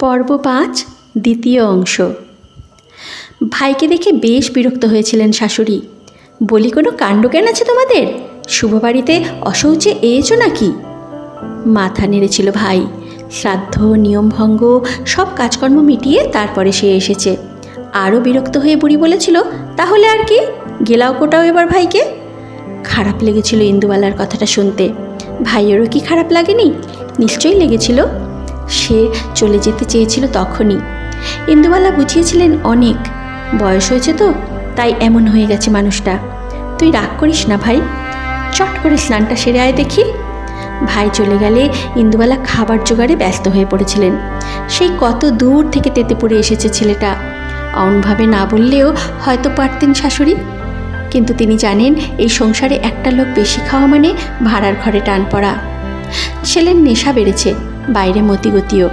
পর্ব ৫ দ্বিতীয় অংশ। ভাইকে দেখে বেশ বিরক্ত হয়েছিলেন শাশুড়ি। বলি, কোনো কাণ্ড জ্ঞান আছে তোমাদের? শুভ বাড়িতে অশৌচে এসো নাকি? মাথা নেড়েছিল ভাই। শ্রাদ্ধ, নিয়মভঙ্গ সব কাজকর্ম মিটিয়ে তারপরে সে এসেছে। আরও বিরক্ত হয়ে বুড়ি বলেছিল, তাহলে আর কি, গেলাও কোটাও এবার ভাইকে। খারাপ লেগেছিল ইন্দুবালার কথাটা শুনতে। ভাইয়েরও কি খারাপ লাগেনি? নিশ্চয়ই লেগেছিল। সে চলে যেতে চেয়েছিল তখনই। ইন্দুবালা বুঝিয়েছিলেন অনেক, বয়স হয়েছে তো, তাই এমন হয়ে গেছে মানুষটা। তুই রাগ করিস না ভাই, চট করে স্নানটা সেরে আয় দেখি। ভাই চলে গেলে ইন্দুবালা খাবার জোগাড়ে ব্যস্ত হয়ে পড়েছিলেন। সেই কত দূর থেকে তেতেপুরে এসেছে ছেলেটা। অমনভাবে না বললেও হয়তো পারতেন শাশুড়ি, কিন্তু তিনি জানেন এই সংসারে একটা লোক বেশি খাওয়া মানে ভাড়ার ঘরে টান পড়া। ছেলের নেশা বেড়েছে, বাইরে মতিগতিও।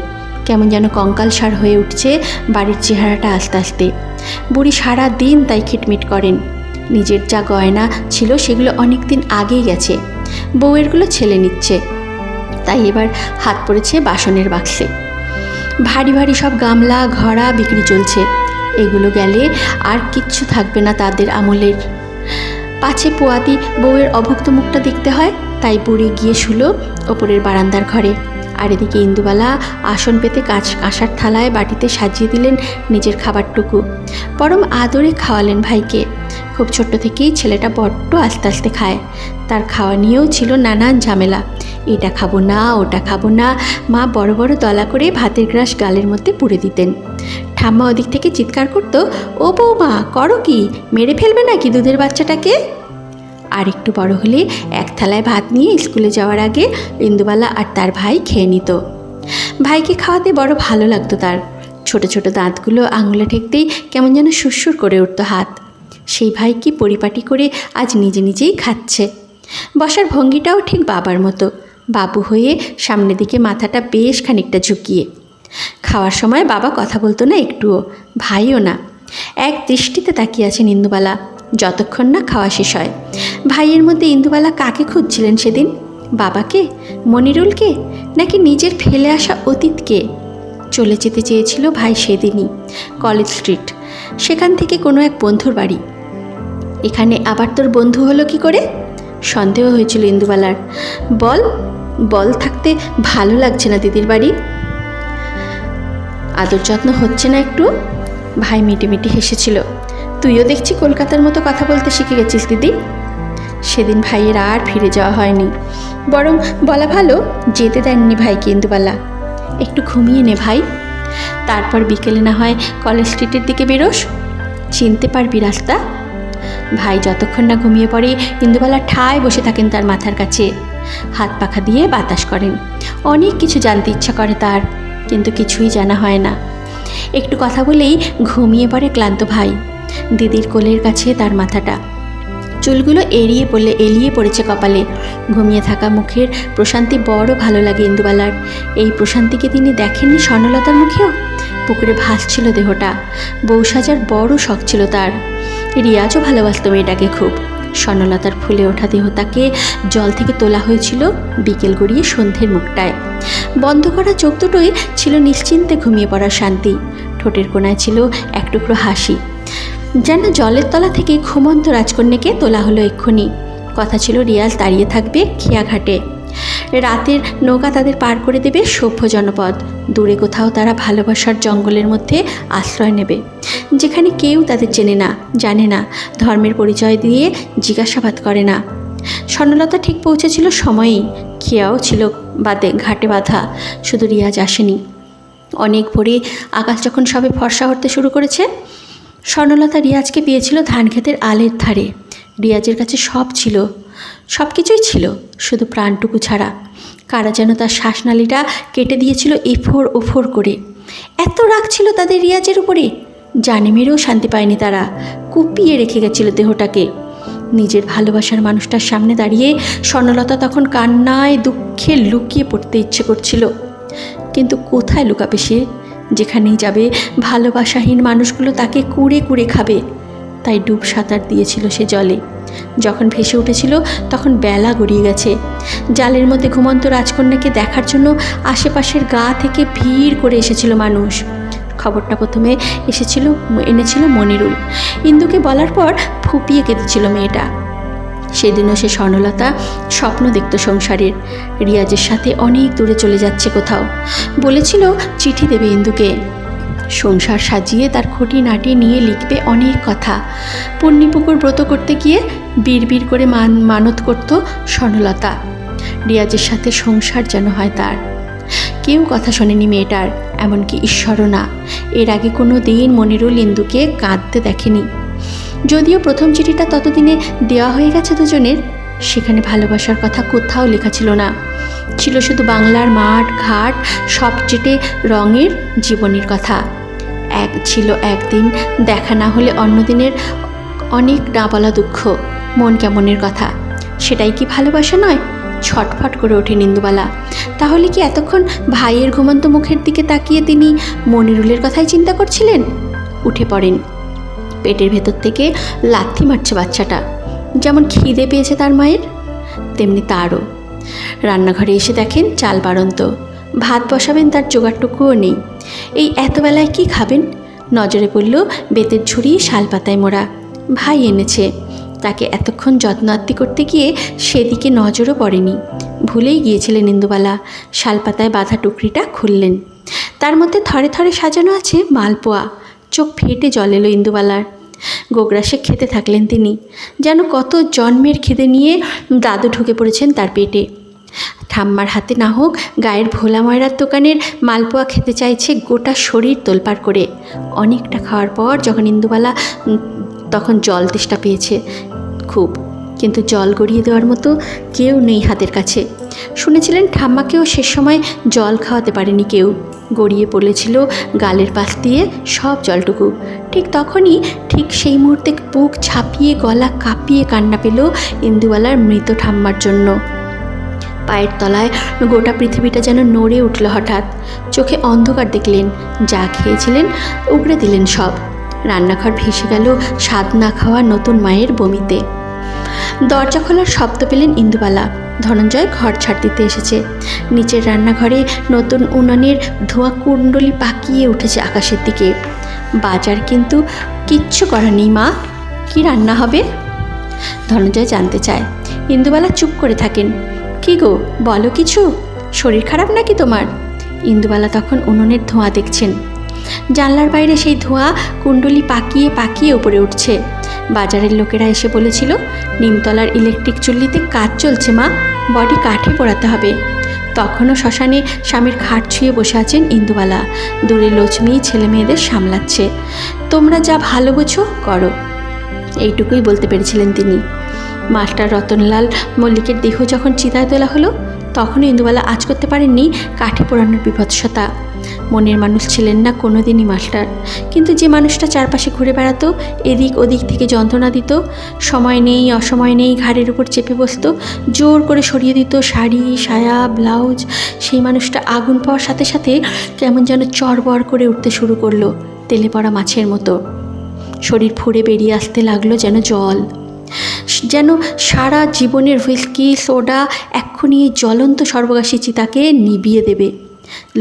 কেমন যেন কঙ্কালসার হয়ে উঠছে বাড়ির চেহারাটা আস্তে আস্তে। বুড়ি সারা দিন তাই খিটমিট করেন। নিজের যা গয়না ছিল সেগুলো অনেক দিন আগেই গেছে, বউয়েরগুলো ছেলে নিচ্ছে। তাই এবার হাত পড়েছে বাসনের বাক্সে। ভারী ভারী সব গামলা ঘড়া বিক্রি চলছে। এগুলো গেলে আর কিচ্ছু থাকবে না তাদের আমলের। পাছে পোয়াতি বউয়ের অভুক্ত মুখটা দেখতে হয়, তাই বুড়ি গিয়ে শুলো ওপরের বারান্দার ঘরে। আর এদিকে ইন্দুবালা আসন পেতে কাঁসার থালায় বাটিতে সাজিয়ে দিলেন নিজের খাবারটুকু। পরম আদরে খাওয়ালেন ভাইকে। খুব ছোট্ট থেকেই ছেলেটা বড্ড আস্তে আস্তে খায়। তার খাওয়া নিয়েও ছিল নানান ঝামেলা। এটা খাবো না, ওটা খাবো না। মা বড় বড় দলা করে ভাতের গ্রাস গালের মধ্যে পুড়ে দিতেন। ঠাম্মা ওদিক থেকে চিৎকার করতো, ও বৌমা করো কি, মেরে ফেলবে নাকি দুধের বাচ্চাটাকে? আর একটু বড় হলে এক থালায় ভাত নিয়ে স্কুলে যাওয়ার আগে ইন্দুবালা আর তার ভাই খেয়ে নিত। ভাইকে খাওয়াতে বড় ভালো লাগতো তার। ছোট ছোট দাঁতগুলো আঙুলে ঠেকতেই কেমন যেন সুরসুর করে উঠত হাত। সেই ভাই কি পরিপাটি করে আজ নিজে নিজেই খাচ্ছে। বসার ভঙ্গিটাও ঠিক বাবার মতো, বাবু হয়ে সামনের দিকে মাথাটা বেশ খানিকটা ঝুঁকিয়ে। খাওয়ার সময় বাবা কথা বলতো না একটুও, ভাইও না। এক দৃষ্টিতে তাকিয়ে আছেন ইন্দুবালা যতক্ষণ না খাওয়া শেষ হয়। ভাইয়ের মধ্যে ইন্দুবালা কাকে খুঁজছিলেন সেদিন? বাবাকে, মনিরুলকে, নাকি নিজের ফেলে আসা অতীতকে? চলে যেতে চেয়েছিল ভাই সেদিনই, কলেজ স্ট্রিট, সেখান থেকে কোনো এক বন্ধুর বাড়ি। এখানে আবার তোর বন্ধু হলো কি করে? সন্দেহ হয়েছিল ইন্দুবালার। বল বল থাকতে ভালো লাগছে না দিদির বাড়ি? আদর যত্ন হচ্ছে না একটু? ভাই মিটিমিটি হেসেছিল। তুইও দেখছি কলকাতার মতো কথা বলতে শিখে গেছিস দিদি। সেদিন ভাইয়ের আর ফিরে যাওয়া হয়নি, বরং বলা ভালো যেতে দেননি ভাইকে ইন্দুবালা। একটু ঘুমিয়ে নে ভাই, তারপর বিকেলে না হয় কলেজ স্ট্রিটের দিকে বেরোস, চিনতে পারবি রাস্তা। ভাই যতক্ষণ না ঘুমিয়ে পড়ে ইন্দুবালা ঠায় বসে থাকেন তার মাথার কাছে, হাত পাখা দিয়ে বাতাস করেন। অনেক কিছু জানতে ইচ্ছা করে তার, কিন্তু কিছুই জানা হয় না। একটু কথা বলেই ঘুমিয়ে পড়ে ক্লান্ত ভাই। দিদির কোলের কাছে তার মাথাটা, চুলগুলো এলিয়ে পড়েছে কপালে। ঘুমিয়ে থাকা মুখের প্রশান্তি বড় ভালো লাগে ইন্দুবালার। এই প্রশান্তিকে তিনি দেখেননি স্বর্ণলতার মুখেও? পুকুরে ভাসছিল দেহটা। বউ সাজার বড় শখ ছিল তার। রিয়াজও ভালোবাসত মেয়েটাকে খুব। স্বর্ণলতার ফুলে ওঠা দেহটাকে জল থেকে তোলা হয়েছিল বিকেল গড়িয়ে সন্ধ্যের মুখটায়। বন্ধ করা চোখ দুটোই ছিল নিশ্চিন্তে ঘুমিয়ে পড়ার শান্তি। ঠোঁটের কোণায় ছিল এক টুকরো হাসি, যেন জলের তলা থেকে ঘুমন্ত রাজকন্যাকে তোলা হলো এক্ষুনি। কথা ছিল রিয়াজ দাঁড়িয়ে থাকবে খেয়াঘাটে, রাতের নৌকা তাদের পার করে দেবে সভ্য জনপদ। দূরে কোথাও তারা ভালোবাসার জঙ্গলের মধ্যে আশ্রয় নেবে, যেখানে কেউ তাদের চেনে না, জানে না, ধর্মের পরিচয় দিয়ে জিজ্ঞাসাবাদ করে না। স্বর্ণলতা ঠিক পৌঁছেছিল সময়েই, খেয়াও ছিল ঘাটে বাঁধা, শুধু রিয়াজ আসেনি। অনেক ভোরে আকাশ যখন সবে ফর্সা হতে শুরু করেছে, স্বর্ণলতা রিয়াজকে পেয়েছিল ধান ক্ষেতের আলের ধারে। রিয়াজের কাছে সব ছিল, সব কিছুই ছিল, শুধু প্রাণটুকু ছাড়া। কারা যেন তার শ্বাসনালীটা কেটে দিয়েছিল এফোর ওফোর করে। এত রাগ ছিল তাদের রিয়াজের উপরে, জানে মেরেও শান্তি পায়নি তারা। কুপিয়ে রেখে গেছিল দেহটাকে। নিজের ভালোবাসার মানুষটার সামনে দাঁড়িয়ে স্বর্ণলতা তখন কান্নায় দুঃখে লুকিয়ে পড়তে ইচ্ছে করছিল, কিন্তু কোথায় লুকাবে সে? যেখানেই যাবে ভালোবাসাহীন মানুষগুলো তাকে কুড়ে কুড়ে খাবে। তাই ডুব সাঁতার দিয়েছিল সে জলে। যখন ভেসে উঠেছিল তখন বেলা গড়িয়ে গেছে। জালের মধ্যে ঘুমন্ত রাজকন্যাকে দেখার জন্য আশেপাশের গা থেকে ভিড় করে এসেছিল মানুষ। খবরটা প্রথমে এনেছিল মনিরুল। ইন্দুকে বলার পর ফুপিয়ে কেঁদেছিল মেয়েটা। সেদিনও সে স্বর্ণলতা স্বপ্ন দেখত সংসারের, রিয়াজের সাথে অনেক দূরে চলে যাচ্ছে কোথাও। বলেছিল চিঠি দেবে ইন্দুকে, সংসার সাজিয়ে তার খুঁটিনাটি নিয়ে লিখবে অনেক কথা। পূর্ণিপুকুর ব্রত করতে গিয়ে বিড়বিড় করে মানত করত স্বর্ণলতা, রিয়াজের সাথে সংসার যেন হয় তার। কেউ কথা শোনেনি মেয়েটার, এমনকি ঈশ্বরও না। এর আগে কোনো দিন মনিরুল ইন্দুকে কাঁদতে দেখেনি। যদিও প্রথম চিঠিটা ততদিনে দেওয়া হয়ে গেছে দুজনের, সেখানে ভালোবাসার কথা কোথাও লেখা ছিল না। ছিল শুধু বাংলার মাঠ ঘাট সবচেয়ে রঙের জীবনের কথা। ছিল একদিন দেখা না হলে অন্য দিনের অনেক না বলা দুঃখ, মন কেমনের কথা। সেটাই কি ভালোবাসা নয়? ছটফট করে ওঠে ইন্দুবালা। তাহলে কি এতক্ষণ ভাইয়ের ঘুমন্ত মুখের দিকে তাকিয়ে তিনি মনিরুলের কথাই চিন্তা করছিলেন? উঠে পড়েন। পেটের ভেতর থেকে লাথি মারছে বাচ্চাটা। যেমন খিদে পেয়েছে তার মায়ের, তেমনি তারও। রান্নাঘরে এসে দেখেন চাল বাড়ন্ত। ভাত বসাবেন তার জোগাড়টুকুও নেই। এই এতবেলায় কি খাবেন? নজরে পড়ল বেতের ঝুড়ি শালপাতায় মোড়া। ভাই এনেছে। তাকে এতক্ষণ যত্ন আত্তি করতে গিয়ে সেদিকে নজরও পড়েনি। ভুলেই গিয়েছিলেন ইন্দুবালা। শালপাতায় বাঁধা টুকরিটা খুললেন। তার মধ্যে থরে থরে সাজানো আছে মালপোয়া। চোখ ফেটে জল এলো ইন্দুবালার। গোগ্রাসে খেতে থাকলেন তিনি, যেন কত জন্মের খিদে নিয়ে দাদু ঢুকে পড়েছেন তার পেটে। ঠাম্মার হাতে না হোক গায়ের ভোলা ময়রার দোকানের মালপোয়া খেতে চাইছে গোটা শরীর তোলপাড় করে। অনেকটা খাওয়ার পর যখন ইন্দুবালা তখন জল তেষ্টা পেয়েছে খুব, কিন্তু জল গড়িয়ে দেওয়ার মতো কেউ নেই হাতের কাছে। শুনেছিলেন ঠাম্মাকেও শেষ সময় জল খাওয়াতে পারেনি কেউ। গড়িয়ে পড়েছিল গালের পাশ দিয়ে সব জলটুকু। ঠিক সেই মুহূর্তে বুক ছাপিয়ে গলা কাঁপিয়ে কান্না পেল ইন্দুবালার মৃত ঠাম্মার জন্য। পায়ের তলায় গোটা পৃথিবীটা যেন নড়ে উঠল হঠাৎ। চোখে অন্ধকার দেখলেন, যা খেয়েছিলেন উগড়ে দিলেন সব। রান্নাঘর ভেসে গেল স্বাদ না খাওয়া নতুন মায়ের বমিতে। দরজা খোলার শব্দ পেলেন ইন্দুবালা। ধনঞ্জয় ঘর ছাড় দিতে এসেছে। নিচের রান্নাঘরে নতুন উনানের ধোঁয়া কুণ্ডলি পাকিয়ে উঠেছে আকাশের দিকে। বাজার কিন্তু কিচ্ছু করা নেই মা, কি রান্না হবে? ধনঞ্জয় জানতে চায়। ইন্দুবালা চুপ করে থাকেন। কি গো, বলো কিছু। শরীর খারাপ নাকি তোমার? ইন্দুবালা তখন উনুনের ধোঁয়া দেখছেন। জানলার বাইরে সেই ধোঁয়া কুণ্ডলি পাকিয়ে পাকিয়ে উপরে উঠছে। বাজারের লোকেরা এসে বলেছিল নিমতলার ইলেকট্রিক চুল্লিতে কাজ চলছে মা, বডি কাঠে পোড়াতে হবে। তখনও শ্মশানে স্বামীর খাট ছুঁয়ে বসে আছেন ইন্দুবালা। দূরে লক্ষ্মী ছেলে মেয়েদের সামলাচ্ছে। তোমরা যা ভালো বোঝো করো, এইটুকুই বলতে পেরেছিলেন তিনি। মাস্টার রতনলাল মল্লিকের দেহ যখন চিতায় তোলা হলো তখনও ইন্দুবালা আজ করতে পারেননি কাঠে পোড়ানোর বিভৎসতা। মনের মানুষ ছিলেন না কোনো দিনই মাস্টার, কিন্তু যে মানুষটা চারপাশে ঘুরে বেড়াতো, এদিক ওদিক থেকে যন্ত্রণা দিত, সময় নেই অসময় নেই ঘাড়ের উপর চেপে বসতো, জোর করে সরিয়ে দিত শাড়ি সায়া ব্লাউজ, সেই মানুষটা আগুন পাওয়ার সাথে সাথে কেমন যেন চড়বড় করে উঠতে শুরু করলো, তেলে পড়া মাছের মতো। শরীর ফুঁড়ে বেরিয়ে আসতে লাগলো যেন জল, যেন সারা জীবনের হুইস্কি সোডা এক্ষুনি এই জ্বলন্ত সর্বগাসী চিতাকে নিভিয়ে দেবে।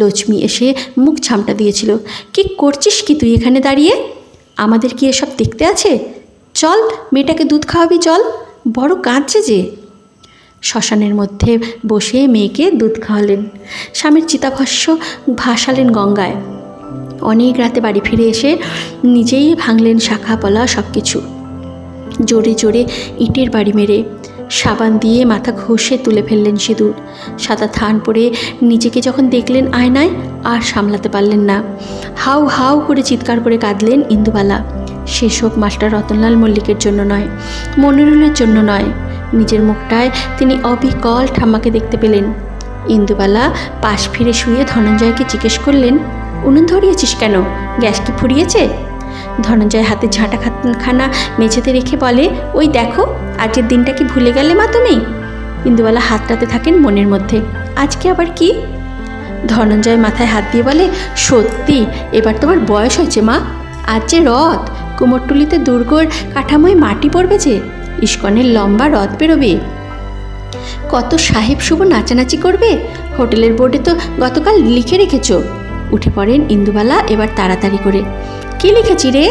লক্ষ্মী এসে মুখ ছামটা দিয়েছিল। কি করছিস কি তুই এখানে দাঁড়িয়ে? আমাদের কি এসব দেখতে আছে? চল, মেয়েটাকে দুধ খাওয়াবি চল, বড় কাঁদছে যে। শ্মশানের মধ্যে বসে মেয়েকে দুধ খাওয়ালেন। স্বামীর চিতাভস্য ভাসালেন গঙ্গায়। অনেক রাতে বাড়ি ফিরে এসে নিজেই ভাঙলেন শাখা পলা সব কিছু। জোরে জোরে ইটের বাড়ি মেরে সাবান দিয়ে মাথা ঘষে তুলে ফেললেন সিঁদুর। সাদা থান পরে নিজেকে যখন দেখলেন আয়নায় আর সামলাতে পারলেন না। হাউ হাউ করে চিৎকার করে কাঁদলেন ইন্দুবালা। সেসব মাস্টার রতনলাল মল্লিকের জন্য নয়, মনিরুলের জন্য নয়, নিজের মুখটায় তিনি অবিকল ঠাম্মাকে দেখতে পেলেন। ইন্দুবালা পাশ ফিরে শুয়ে ধনঞ্জয়কে জিজ্ঞেস করলেন, উনুন ধরিয়েছিস কেন? গ্যাস কি ফুরিয়েছে? ধনঞ্জয় হাতে ঝাঁটাখানা মেঝেতে রেখে বলে, ওই দেখো, আজকের দিনটা কি ভুলে গেলে মা তুমি? ইন্দুবালা হাতটাতে থাকেন মনের মধ্যে, আজকে আবার কি? ধনঞ্জয় মাথায় হাত দিয়ে বলে, সত্যি এবার তোমার বয়স হয়েছে মা, আজ যে রথ, কুমোরটুলিতে দুর্গর কাঠামোয় মাটি পড়বে যে, ইস্কনের লম্বা রথ বেরোবে, কত সাহেব শুভ নাচানাচি করবে, হোটেলের বোর্ডে তো গতকাল লিখে রেখেছ। উঠে পড়েন ইন্দুবালা এবার তাড়াতাড়ি করে। কি লিখেছি রে?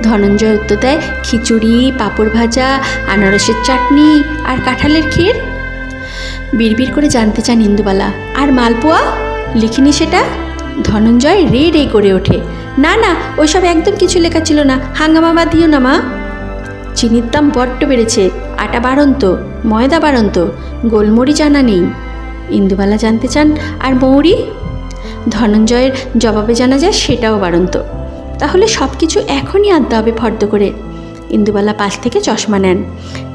ধনঞ্জয় উত্তর দেয়, খিচুড়ি, পাঁপড় ভাজা, আনারসের চাটনি আর কাঁঠালের ক্ষীর। বিড়বিড় করে জানতে চান ইন্দুবালা, আর মালপোয়া লিখিনি সেটা? ধনঞ্জয় রে রে করে ওঠে, না না, ওইসব একদম কিছু লেখা ছিল না, হাঙ্গামা বাদ দিও না মা। চিনির দাম বড্ড বেড়েছে, আটা বাড়ন্ত, ময়দা বাড়ন্ত, গোলমরিচ আনা নেই। ইন্দুবালা জানতে চান, আর মৌরি? ধনঞ্জয়ের জবাবে জানা যায় সেটাও বাড়ন্ত। তাহলে সব কিছু এখনই আনতে হবে ফর্দ করে। ইন্দুবালা পাশ থেকে চশমা নেন,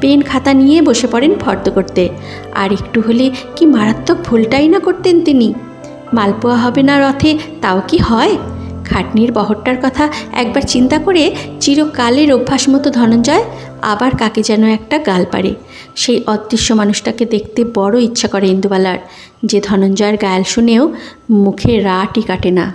পেন খাতা নিয়ে বসে পড়েন ফর্দ করতে। আর একটু হলে কি মারাত্মক ভুলটাই না করতেন তিনি। মালপোয়া হবে না রথে, তাও কি হয়? খাটনির বহরটার কথা একবার চিন্তা করে চিরকালের অভ্যাস মতো ধনঞ্জয় আবার কাকে যেন একটা গাল পাড়ে। সেই অদৃশ্য মানুষটাকে দেখতে বড় ইচ্ছা করে ইন্দুবালার, যে ধনঞ্জয়ের গাল শুনেও মুখে রাটি কাটে না।